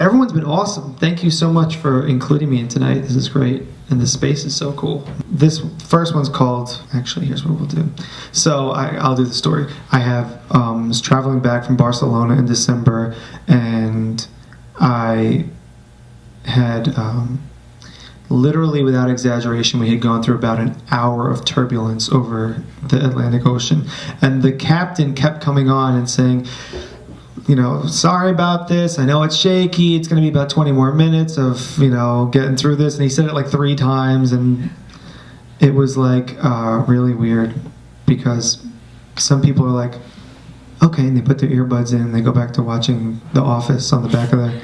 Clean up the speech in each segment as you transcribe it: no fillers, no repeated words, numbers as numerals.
Everyone's been awesome. Thank you so much for including me in tonight. This is great. And the space is so cool. This first one's called, actually, here's what we'll do. So I'll do the story. Was traveling back from Barcelona in December, and I had, literally without exaggeration, we had gone through about an hour of turbulence over the Atlantic Ocean. And the captain kept coming on and saying, sorry about this. I know it's shaky. It's going to be about 20 more minutes of, getting through this. And he said it like 3 times, and it was like really weird because some people are like, okay, and they put their earbuds in and they go back to watching The Office on the back of their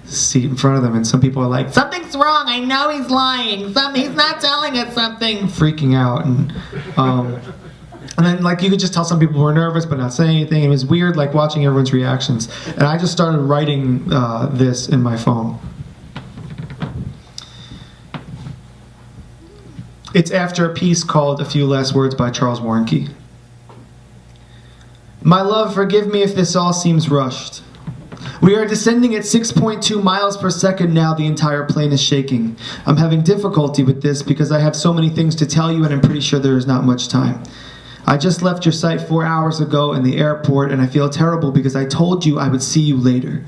seat in front of them. And some people are like, something's wrong. I know he's lying. He's not telling us something. Freaking out. And then, you could just tell some people were nervous but not saying anything. It was weird, watching everyone's reactions. And I just started writing this in my phone. It's after a piece called A Few Last Words by Charles Warnke. My love, forgive me if this all seems rushed. We are descending at 6.2 miles per second now. The entire plane is shaking. I'm having difficulty with this because I have so many things to tell you and I'm pretty sure there is not much time. I just left your site 4 hours ago in the airport and I feel terrible because I told you I would see you later.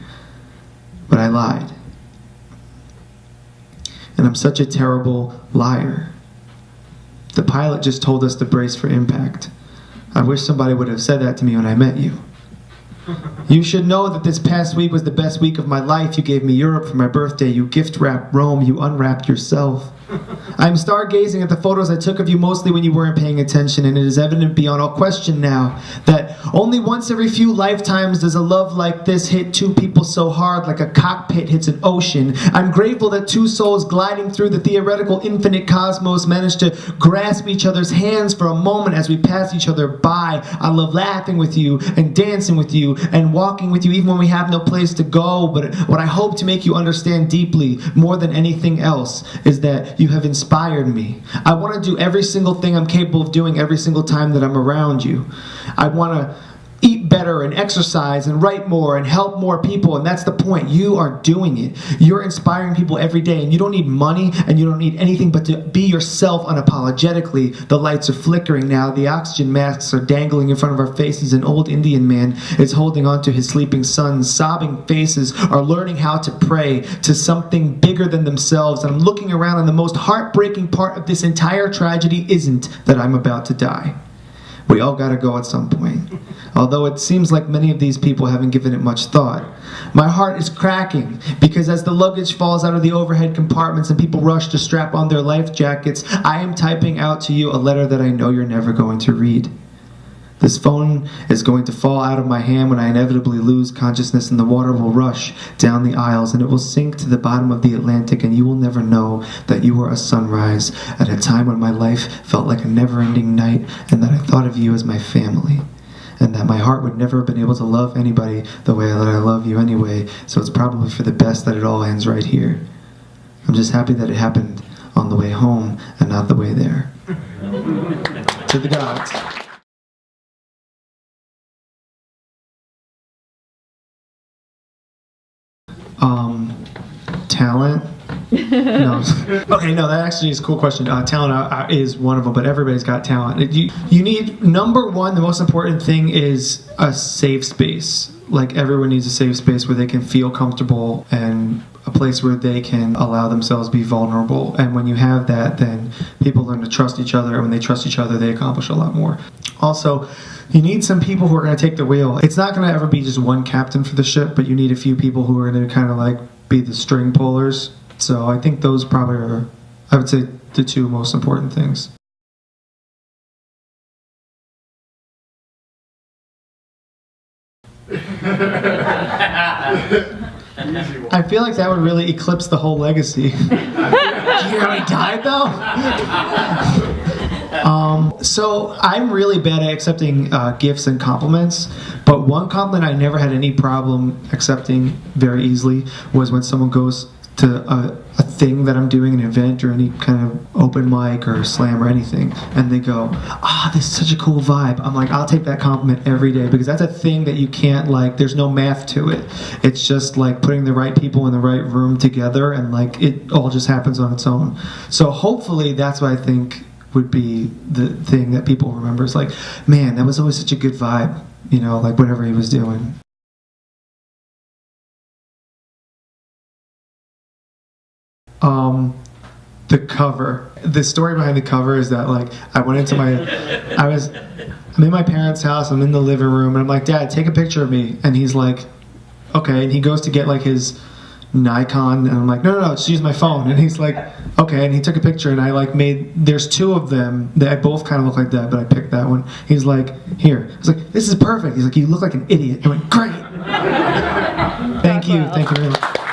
But I lied. And I'm such a terrible liar. The pilot just told us to brace for impact. I wish somebody would have said that to me when I met you. You should know that this past week was the best week of my life. You gave me Europe for my birthday. You gift-wrapped Rome. You unwrapped yourself. I'm stargazing at the photos I took of you mostly when you weren't paying attention, and it is evident beyond all question now that only once every few lifetimes does a love like this hit 2 people so hard like a cockpit hits an ocean. I'm grateful that 2 souls gliding through the theoretical infinite cosmos managed to grasp each other's hands for a moment as we pass each other by. I love laughing with you and dancing with you and walking with you even when we have no place to go. But what I hope to make you understand deeply, more than anything else, is that you have inspired me. I want to do every single thing I'm capable of doing every single time that I'm around you. I want to eat better and exercise and write more and help more people, and that's the point. You are doing it. You're inspiring people every day, and you don't need money and you don't need anything but to be yourself unapologetically. The lights are flickering now. The oxygen masks are dangling in front of our faces. An old Indian man is holding on to his sleeping sons. Sobbing faces are learning how to pray to something bigger than themselves. And I'm looking around, and the most heartbreaking part of this entire tragedy isn't that I'm about to die. We all gotta go at some point. Although it seems like many of these people haven't given it much thought. My heart is cracking because as the luggage falls out of the overhead compartments and people rush to strap on their life jackets, I am typing out to you a letter that I know you're never going to read. This phone is going to fall out of my hand when I inevitably lose consciousness, and the water will rush down the aisles and it will sink to the bottom of the Atlantic, and you will never know that you were a sunrise at a time when my life felt like a never-ending night, and that I thought of you as my family, and that my heart would never have been able to love anybody the way that I love you anyway, so it's probably for the best that it all ends right here. I'm just happy that it happened on the way home and not the way there. To the gods. Talent? No. Okay, no, that actually is a cool question. Talent is one of them, but everybody's got talent. You need, number one, the most important thing is a safe space. Everyone needs a safe space where they can feel comfortable and a place where they can allow themselves to be vulnerable. And when you have that, then people learn to trust each other. And when they trust each other, they accomplish a lot more. Also, you need some people who are going to take the wheel. It's not going to ever be just one captain for the ship, but you need a few people who are going to kind of be the string pullers. So I think those probably are, I would say, the 2 most important things. I feel like that would really eclipse the whole legacy. You know he died though? So I'm really bad at accepting gifts and compliments, but one compliment I never had any problem accepting very easily was when someone goes, to a thing that I'm doing, an event or any kind of open mic or slam or anything, and they go, this is such a cool vibe. I'm like, I'll take that compliment every day, because that's a thing that you can't, like, there's no math to it. It's just like putting the right people in the right room together, and like it all just happens on its own. So hopefully that's what I think would be the thing that people remember. It's like, man, that was always such a good vibe, you know, like whatever he was doing. The cover. The story behind the cover is that, like, I'm in my parents' house, I'm in the living room, and I'm like, Dad, take a picture of me. And he's like, okay. And he goes to get like his Nikon, and I'm like, no, just use my phone. And he's like, okay. And he took a picture, and I like there's two of them that both kind of look like that, but I picked that one. He's like, here. I was like, this is perfect. He's like, you look like an idiot. I went, great. Thank you very much.